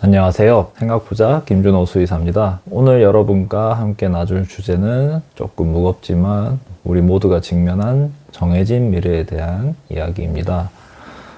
안녕하세요. 생각부자 김준호 수의사입니다. 오늘 여러분과 함께 나눌 주제는 조금 무겁지만 우리 모두가 직면한 정해진 미래에 대한 이야기입니다.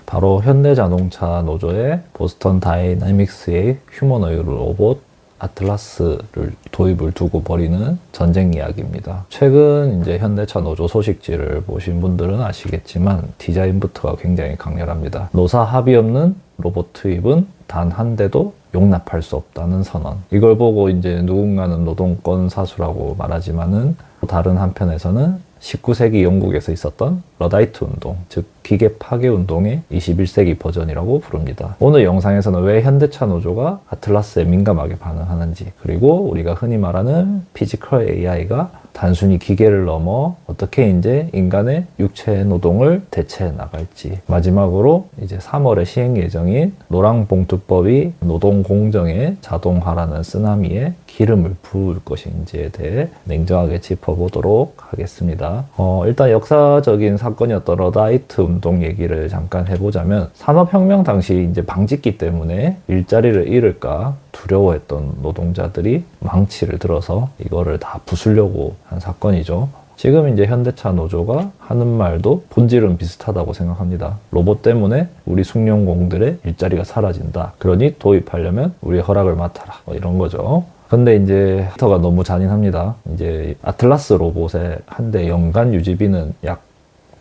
바로 현대자동차 노조의 보스턴 다이내믹스의 휴머노이드 로봇 아틀라스를 도입을 두고 벌이는 전쟁 이야기입니다. 최근 이제 현대차 노조 소식지를 보신 분들은 아시겠지만 디자인부터가 굉장히 강렬합니다. 노사 합의 없는 로봇 투입은 단 한 대도 용납할 수 없다는 선언. 이걸 보고 이제 누군가는 노동권 사수라고 말하지만은 다른 한편에서는 19세기 영국에서 있었던 러다이트 운동, 즉 기계 파괴 운동의 21세기 버전이라고 부릅니다. 오늘 영상에서는 왜 현대차 노조가 아틀라스에 민감하게 반응하는지, 그리고 우리가 흔히 말하는 피지컬 AI가 단순히 기계를 넘어 어떻게 이제 인간의 육체 노동을 대체해 나갈지, 마지막으로 이제 3월에 시행 예정인 노랑봉투법이 노동 공정의 자동화라는 쓰나미에 기름을 부을 것인지에 대해 냉정하게 짚어보도록 하겠습니다. 일단 역사적인 사건이었던 러다이트 운동 얘기를 잠깐 해보자면, 산업혁명 당시 이제 방직기 때문에 일자리를 잃을까 두려워했던 노동자들이 망치를 들어서 이거를 다 부수려고 한 사건이죠. 지금 이제 현대차 노조가 하는 말도 본질은 비슷하다고 생각합니다. 로봇 때문에 우리 숙련공들의 일자리가 사라진다. 그러니 도입하려면 우리의 허락을 맡아라. 이런 거죠. 근데 이제 가 너무 잔인합니다. 이제 아틀라스 로봇의 한 대 연간 유지비는 약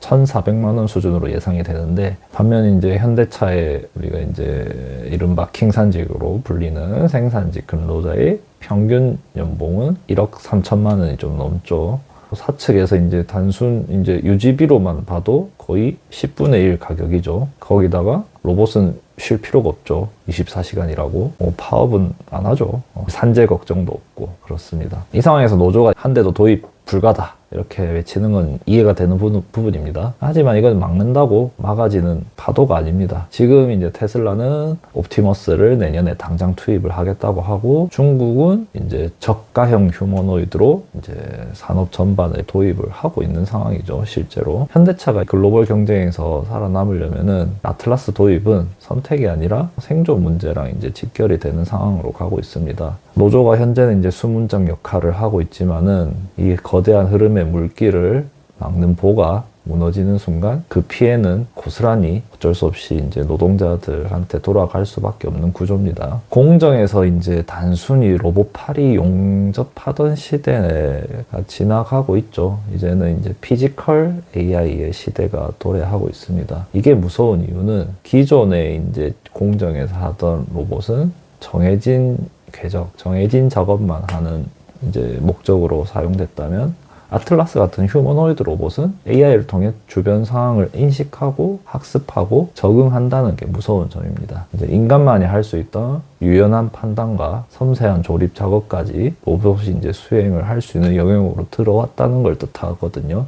1,400만 원 수준으로 예상이 되는데, 반면 이제 현대차의 우리가 이제 이른바 킹산직으로 불리는 생산직 근로자의 평균 연봉은 1억 3천만 원이 좀 넘죠. 사측에서 이제 단순 이제 유지비로만 봐도 거의 10분의 1 가격이죠. 거기다가 로봇은 쉴 필요가 없죠. 24시간이라고. 파업은 안 하죠. 산재 걱정도 없고 그렇습니다. 이 상황에서 노조가 한 대도 도입 불가다 이렇게 외치는 건 이해가 되는 부분입니다. 하지만 이건 막는다고 막아지는 파도가 아닙니다. 지금 이제 테슬라는 옵티머스를 내년에 당장 투입을 하겠다고 하고, 중국은 이제 저가형 휴머노이드로 이제 산업 전반에 도입을 하고 있는 상황이죠. 실제로 현대차가 글로벌 경쟁에서 살아남으려면은 아틀라스 도입은 선택이 아니라 생존 문제랑 이제 직결이 되는 상황으로 가고 있습니다. 노조가 현재는 이제 수문장 역할을 하고 있지만은 이 거대한 흐름의 물길을 막는 보가 무너지는 순간 그 피해는 고스란히 어쩔 수 없이 이제 노동자들한테 돌아갈 수밖에 없는 구조입니다. 공정에서 이제 단순히 로봇팔이 용접하던 시대가 지나가고 있죠. 이제는 이제 피지컬 AI의 시대가 도래하고 있습니다. 이게 무서운 이유는 기존에 이제 공정에서 하던 로봇은 정해진 궤적, 정해진 작업만 하는 이제 목적으로 사용됐다면, 아틀라스 같은 휴머노이드 로봇은 AI를 통해 주변 상황을 인식하고 학습하고 적응한다는 게 무서운 점입니다. 이제 인간만이 할 수 있던 유연한 판단과 섬세한 조립 작업까지 로봇이 이제 수행을 할 수 있는 영역으로 들어왔다는 걸 뜻하거든요.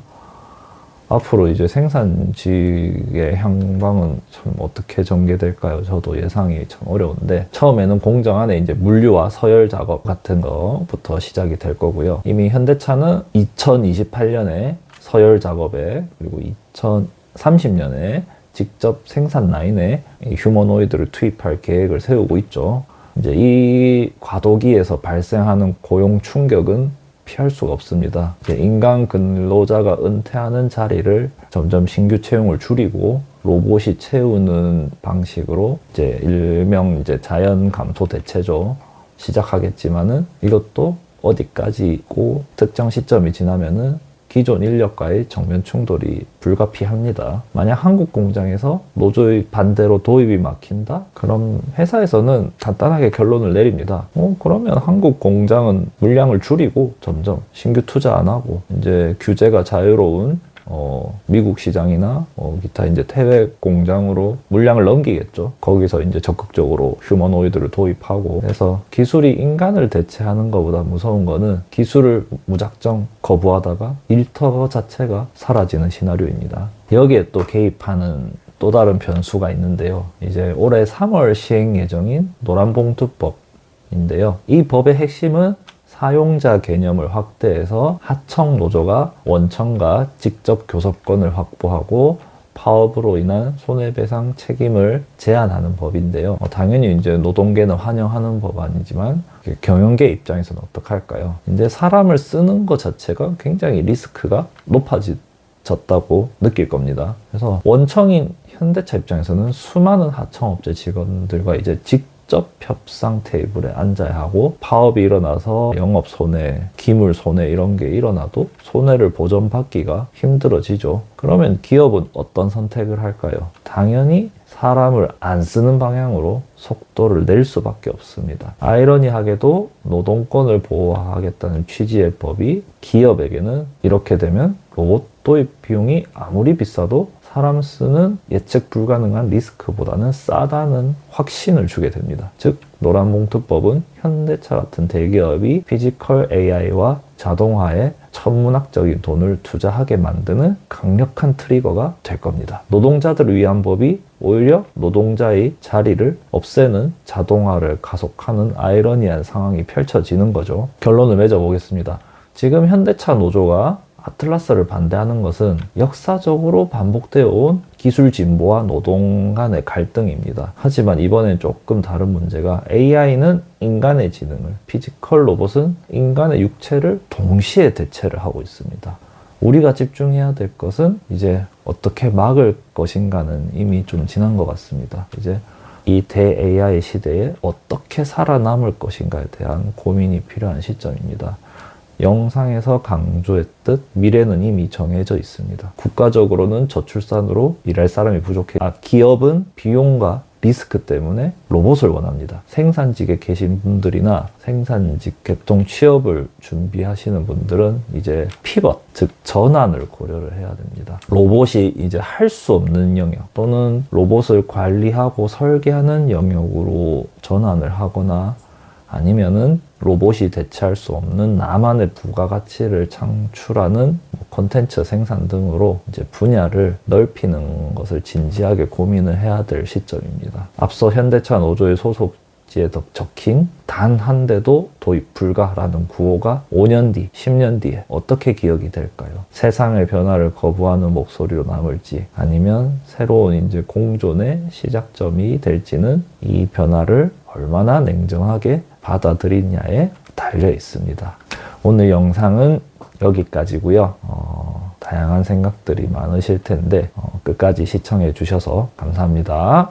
앞으로 이제 생산직의 향방은 참 어떻게 전개될까요? 저도 예상이 참 어려운데, 처음에는 공정 안에 이제 물류와 서열 작업 같은 거부터 시작이 될 거고요. 이미 현대차는 2028년에 서열 작업에, 그리고 2030년에 직접 생산 라인에 휴머노이드를 투입할 계획을 세우고 있죠. 이제 이 과도기에서 발생하는 고용 충격은 피할 수가 없습니다. 이제 인간 근로자가 은퇴하는 자리를 점점 신규 채용을 줄이고 로봇이 채우는 방식으로 이제 일명 이제 자연 감소 대체죠. 시작하겠지만은 이것도 어디까지고 특정 시점이 지나면은 기존 인력과의 정면 충돌이 불가피합니다. 만약 한국 공장에서 노조의 반대로 도입이 막힌다? 그럼 회사에서는 간단하게 결론을 내립니다. 그러면 한국 공장은 물량을 줄이고 점점 신규 투자 안 하고 이제 규제가 자유로운 미국 시장이나 기타 이제 태백 공장으로 물량을 넘기겠죠. 거기서 이제 적극적으로 휴머노이드를 도입하고 해서, 기술이 인간을 대체하는 것보다 무서운 거는 기술을 무작정 거부하다가 일터 자체가 사라지는 시나리오입니다. 여기에 또 개입하는 또 다른 변수가 있는데요. 이제 올해 3월 시행 예정인 노란봉투법인데요. 이 법의 핵심은 사용자 개념을 확대해서 하청 노조가 원청과 직접 교섭권을 확보하고 파업으로 인한 손해배상 책임을 제한하는 법인데요. 당연히 이제 노동계는 환영하는 법안이지만 경영계 입장에서는 어떡할까요? 이제 사람을 쓰는 것 자체가 굉장히 리스크가 높아졌다고 느낄 겁니다. 그래서 원청인 현대차 입장에서는 수많은 하청업체 직원들과 이제 직접 협상 테이블에 앉아야 하고, 파업이 일어나서 영업 손해, 기물 손해 이런 게 일어나도 손해를 보전받기가 힘들어지죠. 그러면 기업은 어떤 선택을 할까요? 당연히 사람을 안 쓰는 방향으로 속도를 낼 수밖에 없습니다. 아이러니하게도 노동권을 보호하겠다는 취지의 법이 기업에게는 이렇게 되면 로봇 도입 비용이 아무리 비싸도 사람 쓰는 예측 불가능한 리스크보다는 싸다는 확신을 주게 됩니다. 즉, 노란봉투법은 현대차 같은 대기업이 피지컬 AI와 자동화에 천문학적인 돈을 투자하게 만드는 강력한 트리거가 될 겁니다. 노동자들을 위한 법이 오히려 노동자의 자리를 없애는 자동화를 가속하는 아이러니한 상황이 펼쳐지는 거죠. 결론을 맺어보겠습니다. 지금 현대차 노조가 아틀라스를 반대하는 것은 역사적으로 반복되어 온 기술 진보와 노동 간의 갈등입니다. 하지만 이번엔 조금 다른 문제가, AI는 인간의 지능을, 피지컬 로봇은 인간의 육체를 동시에 대체를 하고 있습니다. 우리가 집중해야 될 것은 이제 어떻게 막을 것인가는 이미 좀 지난 것 같습니다. 이제 이 대-AI 시대에 어떻게 살아남을 것인가에 대한 고민이 필요한 시점입니다. 영상에서 강조했듯 미래는 이미 정해져 있습니다. 국가적으로는 저출산으로 일할 사람이 부족해. 기업은 비용과 리스크 때문에 로봇을 원합니다. 생산직에 계신 분들이나 생산직 개통 취업을 준비하시는 분들은 이제 피벗, 즉 전환을 고려를 해야 됩니다. 로봇이 이제 할 수 없는 영역 또는 로봇을 관리하고 설계하는 영역으로 전환을 하거나, 아니면은 로봇이 대체할 수 없는 나만의 부가가치를 창출하는 콘텐츠 생산 등으로 이제 분야를 넓히는 것을 진지하게 고민을 해야 될 시점입니다. 앞서 현대차 노조의 소속지에 적힌 단 한 대도 도입 불가라는 구호가 5년 뒤, 10년 뒤에 어떻게 기억이 될까요? 세상의 변화를 거부하는 목소리로 남을지, 아니면 새로운 이제 공존의 시작점이 될지는 이 변화를 얼마나 냉정하게 받아들이냐에 달려 있습니다. 오늘 영상은 여기까지고요. 다양한 생각들이 많으실 텐데 끝까지 시청해 주셔서 감사합니다.